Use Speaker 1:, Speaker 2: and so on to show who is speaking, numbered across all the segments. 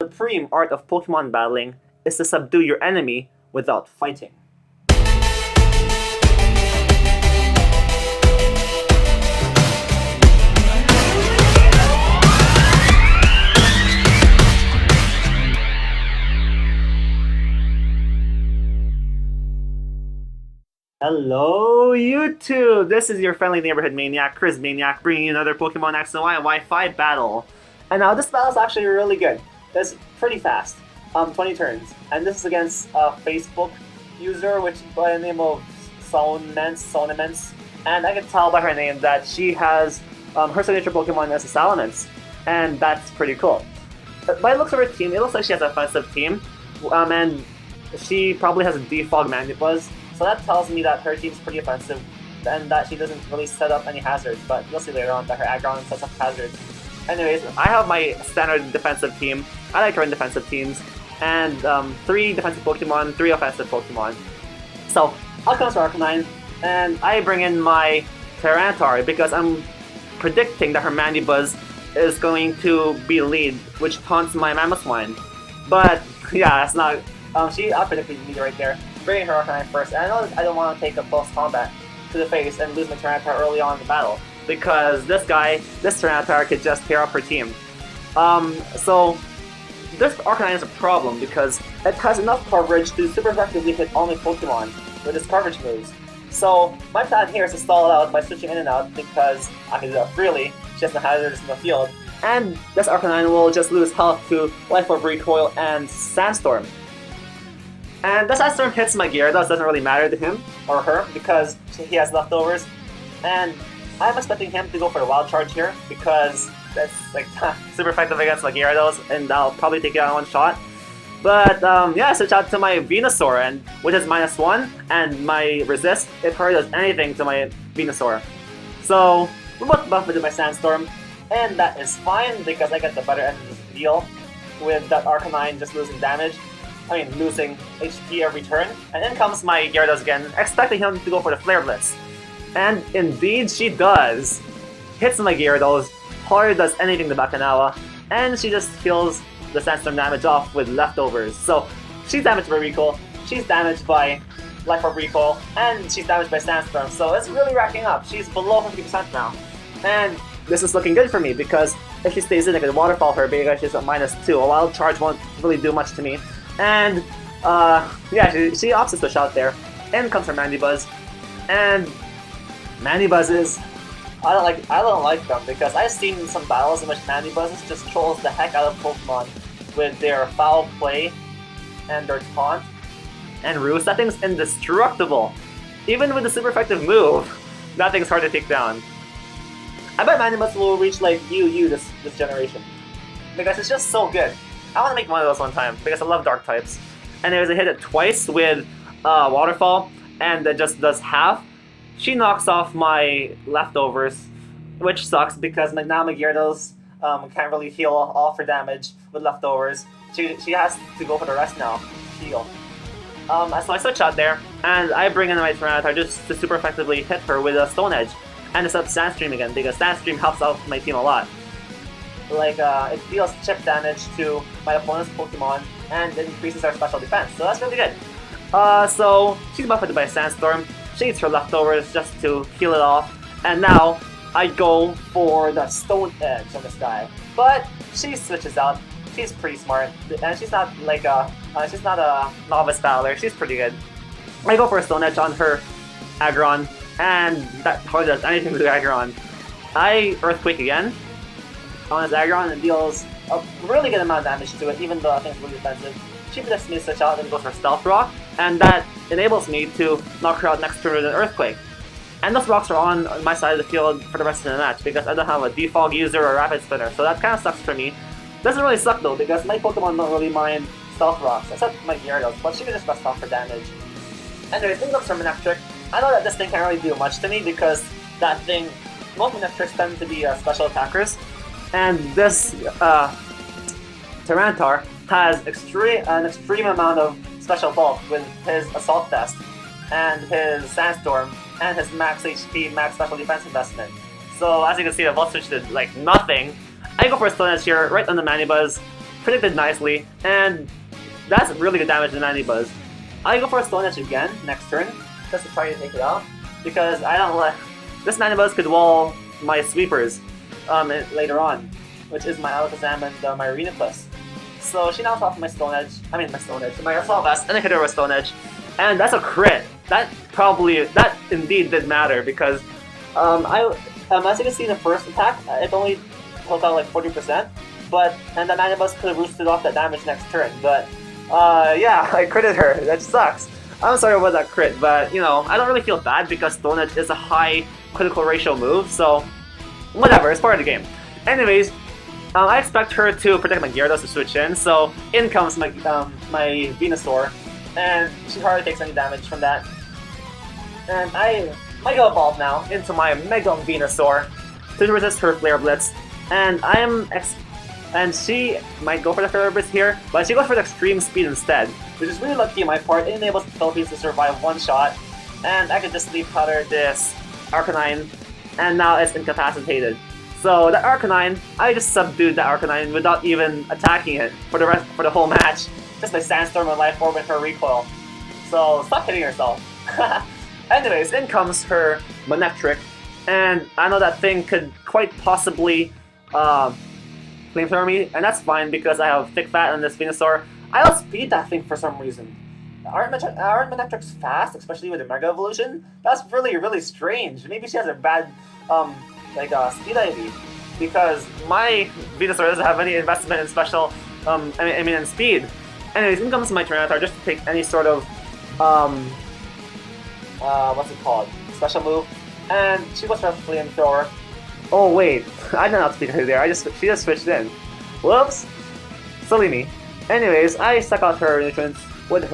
Speaker 1: supreme art of Pokemon battling is to subdue your enemy without fighting. Hello YouTube! This is your friendly neighborhood maniac, Chrizmaniac, bringing you another Pokemon X and Y Wi-Fi battle. And now this battle is actually really good. It's pretty fast, 20 turns. And this is against a Facebook user, which by the name of SoneMence. And I can tell by her name that she has, her signature Pokemon is a Salamence. And that's pretty cool. But by the looks of her team, it looks like she has an offensive team. And she probably has a default Mandibuzz. So that tells me that her team's pretty offensive and that she doesn't really set up any hazards, but you'll see later on that her Aggron sets up hazards. Anyways, I have my standard defensive team. I like to run defensive teams, and 3 defensive Pokemon, 3 offensive Pokemon. So, out comes Arcanine, and I bring in my Tyranitar because I'm predicting that her Mandibuzz is going to be lead, which taunts my Mamoswine. But, yeah, that's not... she out-predicted me right there. Bringing her Arcanine first, and I know I don't want to take a close combat to the face and lose my Tyranitar early on in the battle, because this Tyranitar could just tear up her team. So this Arcanine is a problem because it has enough coverage to super effectively hit all my Pokemon with its coverage moves. So my plan here is to stall it out by switching in and out because I can do that freely, she has no hazards in the field, and this Arcanine will just lose health to Life Orb Recoil and Sandstorm. And the Sandstorm hits my Gyarados, doesn't really matter to him or her because he has leftovers. And I'm expecting him to go for the Wild Charge here because that's like super effective against my Gyarados, and I'll probably take it on one shot. But yeah, switch out to my Venusaur, and which is -1, and my resist, if her does anything to my Venusaur. So we're both buffed with my Sandstorm, and that is fine because I get the better end of this deal with that Arcanine just losing damage. I mean, losing HP every turn. And then comes my Gyarados again, expecting him to go for the Flare Blitz. And indeed she does! Hits my Gyarados, hardly does anything to Bakanawa, and she just kills the Sandstorm damage off with leftovers. So, she's damaged by Recoil, she's damaged by Life Orb Recoil, and she's damaged by Sandstorm, so it's really racking up. She's below 50% now. And this is looking good for me, because if she stays in, I can Waterfall her because she's at -2. A Wild Charge won't really do much to me. And, yeah, she opts to switch out there. In comes her Mandibuzz. And Mandibuzz is... I don't like them because I've seen some battles in which Mandibuzz just trolls the heck out of Pokemon with their foul play and their taunt and ruse. That thing's indestructible. Even with a super effective move, that thing's hard to take down. I bet Mandibuzz will reach like this generation because it's just so good. I want to make one of those one time, because I love Dark types. Anyways, I hit it twice with Waterfall, and it just does half. She knocks off my leftovers, which sucks, because now my Gyarados can't really heal off her damage with leftovers. She has to go for the rest now, heal. So I switch out there, and I bring in my Tyranitar just to super effectively hit her with a Stone Edge, and it's up Sandstream again, because Sandstream helps out my team a lot. Like, it deals chip damage to my opponent's Pokemon, and it increases our special defense, so that's really good. So, she's buffed by Sandstorm, she eats her leftovers just to heal it off, and now I go for the Stone Edge on this guy. But she switches out, she's pretty smart, and she's not like she's not a novice battler, she's pretty good. I go for a Stone Edge on her Aggron, and that hardly does anything to Aggron. I Earthquake again on his Aggron and deals a really good amount of damage to it, even though I think it's really defensive. She predicts me to switch out and goes for Stealth Rock, and that enables me to knock her out next turn with an Earthquake. And those rocks are on my side of the field for the rest of the match, because I don't have a Defog user or Rapid Spinner, so that kind of sucks for me. Doesn't really suck though, because my Pokemon don't really mind Stealth Rocks, except my Gyarados, but she can just rest off for damage. Anyways, things looks for Manectric. I know that this thing can't really do much to me, because that thing, most Manectrics tend to be special attackers. And this Tyranitar has an extreme amount of special bulk with his Assault Vest and his Sandstorm and his max HP, max special defense investment. So as you can see, the Volt Switch did like nothing. I go for a Stone Edge here, right on the Mandibuzz, predicted nicely, and that's really good damage to Mandibuzz. I go for a Stone Edge again next turn, just to try to take it out, because I don't let this Mandibuzz could wall my sweepers later on, which is my Alakazam and my Reuniclus. So she knocks off my my Assault Vest, and I hit her with Stone Edge, and that's a crit. That indeed did matter, because as you can see in the first attack, it only took out like 40%, and the Mandibuzz could have roosted off that damage next turn, but yeah, I critted her. That sucks. I'm sorry about that crit, but you know, I don't really feel bad because Stone Edge is a high critical ratio move, so whatever, it's part of the game. Anyways, I expect her to protect my Gyarados to switch in, so in comes my Venusaur, and she hardly takes any damage from that. And I Mega Evolve now into my Mega Venusaur to resist her Flare Blitz, and she might go for the Flare Blitz here, but she goes for the Extreme Speed instead, which is really lucky on my part. It enables the Philippines to survive one shot, and I can just Leaf Powder this Arcanine, and now it's incapacitated. So the Arcanine, I just subdued the Arcanine without even attacking it for the whole match, just by Sandstorm and Life Orb and her recoil. So stop hitting yourself. Anyways, in comes her Manectric, and I know that thing could quite possibly Flamethrower me, and that's fine because I have Thick Fat on this Venusaur. I outspeed that thing for some reason. Aren't Manectrics fast, especially with the Mega Evolution? That's really, really strange. Maybe she has a bad speed ID, because my Venusaur doesn't have any investment in special, in speed. Anyways, in comes my Tyranitar just to take any sort of, what's it called? Special move. And she goes for a Flamethrower. Oh wait, I did not outspeed her there, she just switched in. Whoops! Silly me. Anyways, I suck out her nutrients with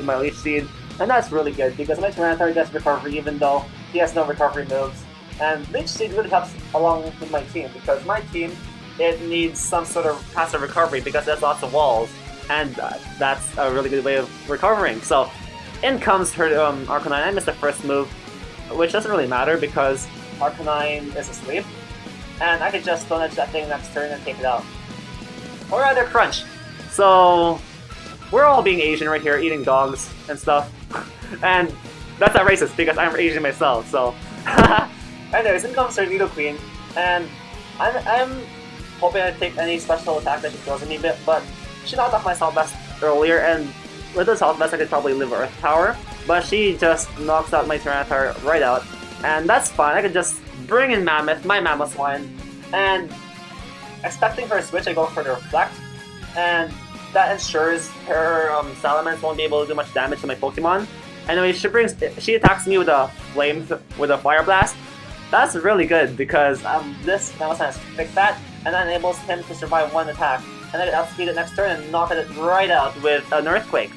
Speaker 1: my Leech Seed, and that's really good because my Tyranitar gets recovery even though he has no recovery moves. And Leech Seed really helps along with my team, because my team, it needs some sort of passive recovery because there's lots of walls, and that's a really good way of recovering. So in comes her Arcanine. I missed the first move, which doesn't really matter because Arcanine is asleep, and I could just Stone Edge that thing next turn and take it out. Or rather, Crunch. So we're all being Asian right here, eating dogs and stuff, and that's not racist because I'm Asian myself, so anyways, in comes her Nidoqueen, and I'm hoping I take any special attack that she throws at me, but she knocked off my Assault Vest earlier, and with the Assault Vest I could probably live Earth Power, but she just knocks out my Tyranitar right out, and that's fine. I could just bring in my Mamoswine, and expecting her to switch, I go for the Reflect, and that ensures her Salamence won't be able to do much damage to my Pokemon. Anyway, she attacks me with a Fire Blast. That's really good because this Mamoswine has Thick Fat, and that enables him to survive one attack. And I can outspeed it next turn and knock it right out with an Earthquake.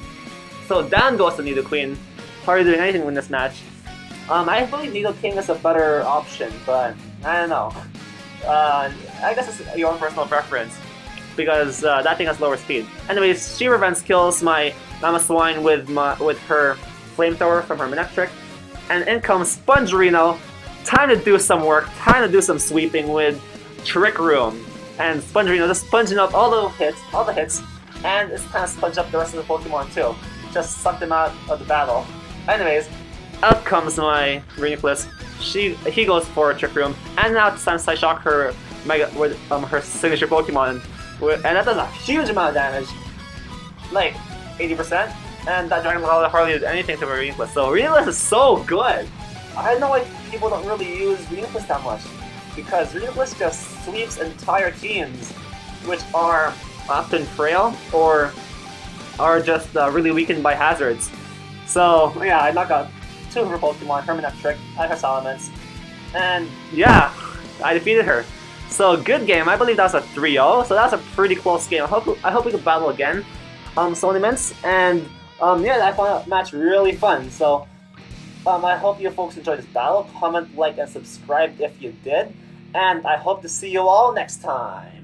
Speaker 1: So down goes the Nidoqueen. Hardly doing anything in this match. I believe Nidoking is a better option, but I don't know. I guess it's your own personal preference, because that thing has lower speed. Anyways, she revenge kills my Mamoswine with her Flamethrower from her Manectric, and in comes Spongerino. Time to do some work, time to do some sweeping with Trick Room. And Spongerino just sponging up all the hits, and it's time to sponge up the rest of the Pokemon too. Just suck them out of the battle. Anyways, out comes my Reuniclus. He goes for Trick Room, and now it's time to Psyshock her with her signature Pokemon, and that does a huge amount of damage, like 80%. And that Dragon Ball hardly did anything to my Reuniclus. So Reuniclus is so good. I don't know why people don't really use Reuniclus that much, because Reuniclus just sweeps entire teams, which are often frail or are just really weakened by hazards. So yeah, I knock out 2 of her Pokemon, her Manectric, and her Salamence, and yeah, I defeated her. So good game. I believe that was a 3-0, so that's a pretty close game. I hope we could battle again, SoneMence, and yeah, I found that match really fun. So I hope you folks enjoyed this battle. Comment, like, and subscribe if you did, and I hope to see you all next time.